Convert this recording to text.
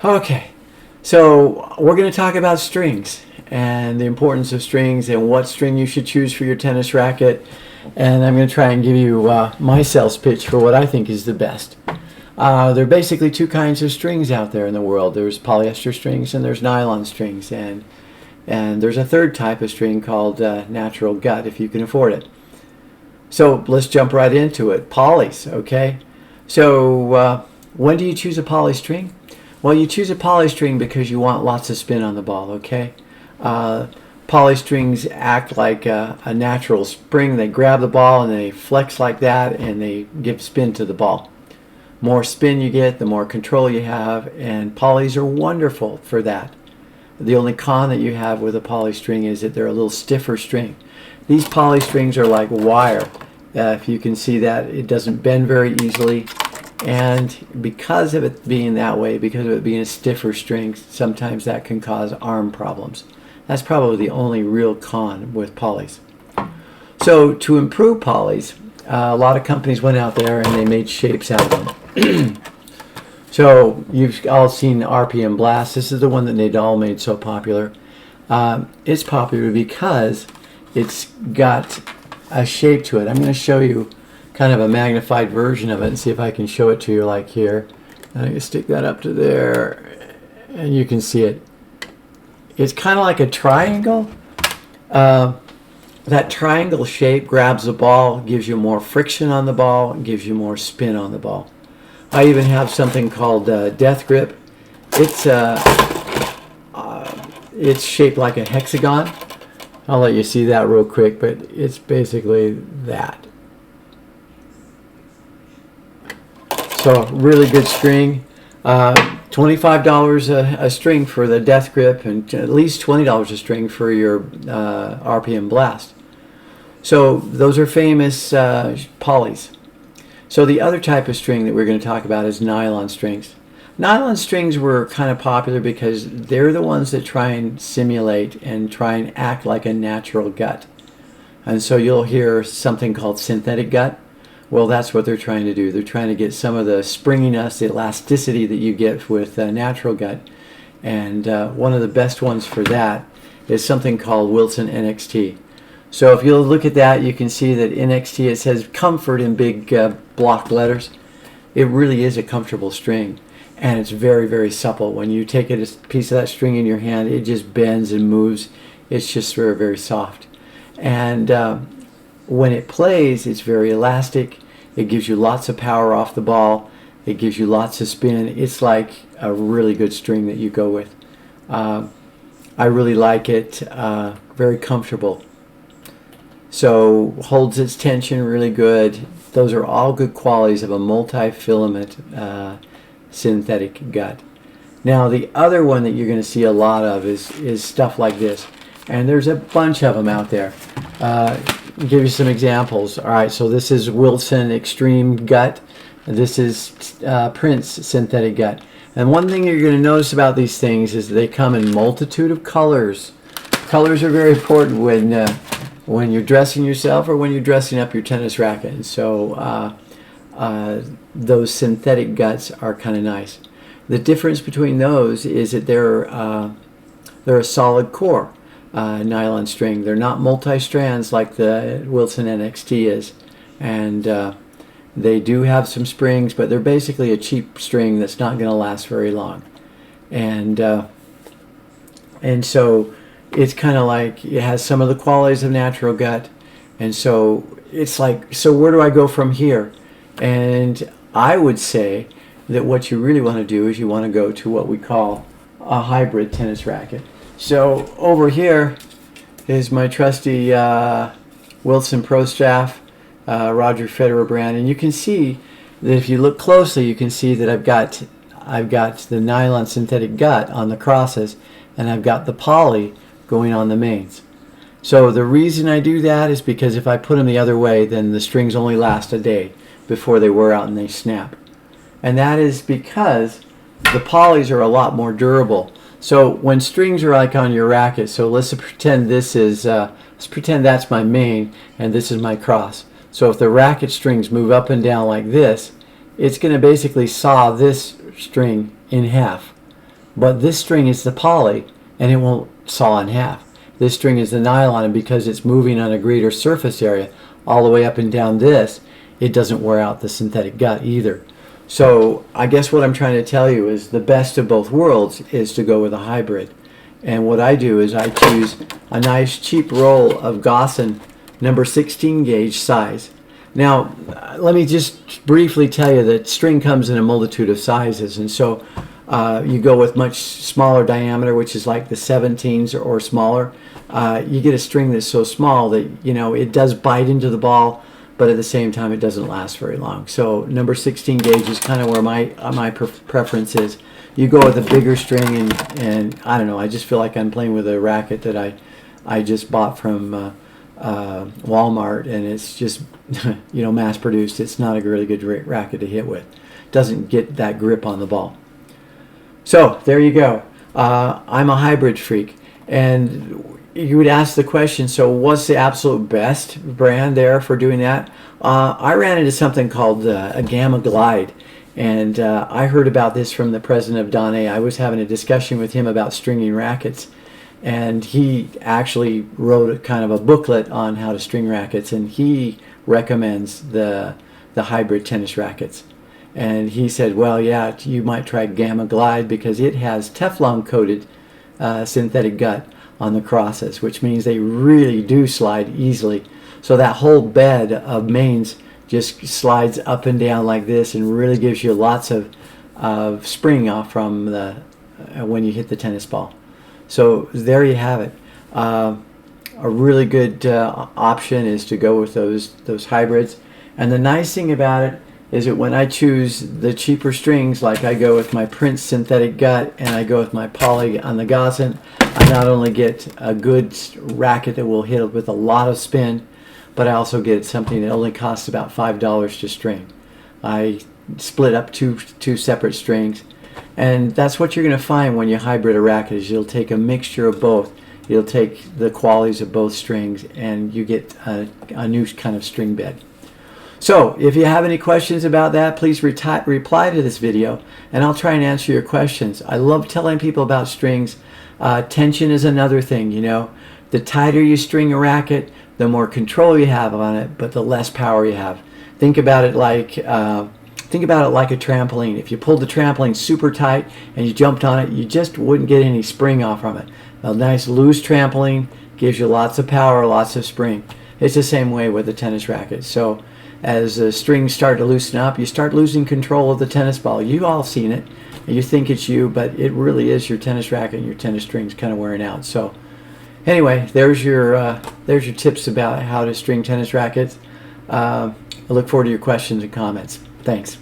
Okay, so we're going to talk about strings and the importance of strings and what string you should choose for your tennis racket. And I'm going to try and give you my sales pitch for what I think is the best. There are basically two kinds of strings out there in the world. There's polyester strings and there's nylon strings. And there's a third type of string called natural gut, if you can afford it. So let's jump right into it. Polys, okay? So when do you choose a poly string? Well, you choose a poly string because you want lots of spin on the ball, okay? Poly strings act like a natural spring. They grab the ball and they flex like that and they give spin to the ball. More spin you get, the more control you have, and polys are wonderful for that. The only con that you have with a poly string is that they're a little stiffer string. These poly strings are like wire. If you can see that, it doesn't bend very easily. And because of it being that way, because of it being a stiffer string, sometimes that can cause arm problems. That's probably the only real con with polys. So to improve polys, a lot of companies went out there and they made shapes out of them. So you've all seen RPM Blast. This is the one that Nadal made so popular. It's popular because it's got a shape to it. I'm going to show you kind of a magnified version of it and see if I can show it to you like here. And I can stick that up to there and you can see it. It's kind of like a triangle. That triangle shape grabs the ball, gives you more friction on the ball, and gives you more spin on the ball. I even have something called Death Grip. It's shaped like a hexagon. I'll let you see that real quick, but it's basically that. So really good string. $25 a string for the Death Grip and at least $20 a string for your RPM Blast. So those are famous polys. So the other type of string that we're going to talk about is nylon strings. Nylon strings were kind of popular because they're the ones that try and simulate and try and act like a natural gut. And so you'll hear something called synthetic gut. Well, that's what they're trying to do. They're trying to get some of the springiness, the elasticity that you get with natural gut. And one of the best ones for that is something called Wilson NXT. So if you'll look at that, you can see that NXT, it says comfort in big block letters. It really is a comfortable string. And it's very, very supple. When you take a piece of that string in your hand, it just bends and moves. It's just very, very soft. And when it plays, it's very elastic. It gives you lots of power off the ball. It gives you lots of spin. It's like a really good string that you go with. I really like it. Very comfortable. So holds its tension really good. Those are all good qualities of a multi-filament synthetic gut. Now the other one that you're going to see a lot of is stuff like this. And there's a bunch of them out there. Give you some examples. All right, so this is Wilson Extreme Gut. This is Prince Synthetic Gut. And one thing you're going to notice about these things is they come in multitude of colors. Colors are very important when you're dressing yourself or when you're dressing up your tennis racket. And so those synthetic guts are kind of nice. The difference between those is that they're a solid core. Nylon string. They're not multi-strands like the Wilson NXT is, and they do have some springs, but they're basically a cheap string that's not going to last very long. And so it's kind of like it has some of the qualities of natural gut, and so it's like, so where do I go from here? And I would say that what you really want to do is you want to go to what we call a hybrid tennis racket. So over here is my trusty Wilson Pro Staff, Roger Federer brand, and you can see that if you look closely, you can see that I've got the nylon synthetic gut on the crosses, and I've got the poly going on the mains. So the reason I do that is because if I put them the other way, then the strings only last a day before they wear out and they snap. And that is because the polys are a lot more durable. So when strings are like on your racket, so let's pretend this is, let's pretend that's my main and this is my cross. So if the racket strings move up and down like this, it's going to basically saw this string in half. But this string is the poly, and it won't saw in half. This string is the nylon, and because it's moving on a greater surface area all the way up and down this, it doesn't wear out the synthetic gut either. So I guess what I'm trying to tell you is the best of both worlds is to go with a hybrid. And what I do is I choose a nice cheap roll of Gossan number 16 gauge size. Now, let me just briefly tell you that string comes in a multitude of sizes, and so you go with much smaller diameter, which is like the 17s or smaller. You get a string that's so small that, you know, it does bite into the ball, but at the same time it doesn't last very long. So number 16 gauge is kind of where my preference is. You go with a bigger string, and I don't know, I just feel like I'm playing with a racket that I just bought from Walmart, and it's just you know, mass produced. It's not a really good racket to hit with. Doesn't get that grip on the ball. So there you go. I'm a hybrid freak, and you would ask the question, so what's the absolute best brand there for doing that? I ran into something called a Gamma Glide, and I heard about this from the president of Dane. I was having a discussion with him about stringing rackets, and he actually wrote a kind of a booklet on how to string rackets, and he recommends the hybrid tennis rackets. And he said, well, yeah, you might try Gamma Glide because it has Teflon coated synthetic gut on the crosses, which means they really do slide easily. So that whole bed of mains just slides up and down like this, and really gives you lots of spring off from the when you hit the tennis ball. So there you have it. A really good option is to go with those hybrids. And the nice thing about it is that when I choose the cheaper strings, like I go with my Prince synthetic gut and I go with my poly on the Gossan, I not only get a good racket that will hit with a lot of spin, but I also get something that only costs about $5 to string. I split up two separate strings, and that's what you're going to find when you hybrid a racket. Is you'll take a mixture of both. You'll take the qualities of both strings, and you get a new kind of string bed. So if you have any questions about that, please reply to this video, and I'll try and answer your questions. I love telling people about strings. Tension is another thing, you know. The tighter you string a racket, the more control you have on it, but the less power you have. Think about it like a trampoline. If you pulled the trampoline super tight and you jumped on it, you just wouldn't get any spring off from it. A nice loose trampoline gives you lots of power, lots of spring. It's the same way with the tennis racket. So as the strings start to loosen up, you start losing control of the tennis ball. You've all seen it, and you think it's you, but it really is your tennis racket and your tennis strings kind of wearing out. So anyway, there's your tips about how to string tennis rackets. I look forward to your questions and comments. Thanks.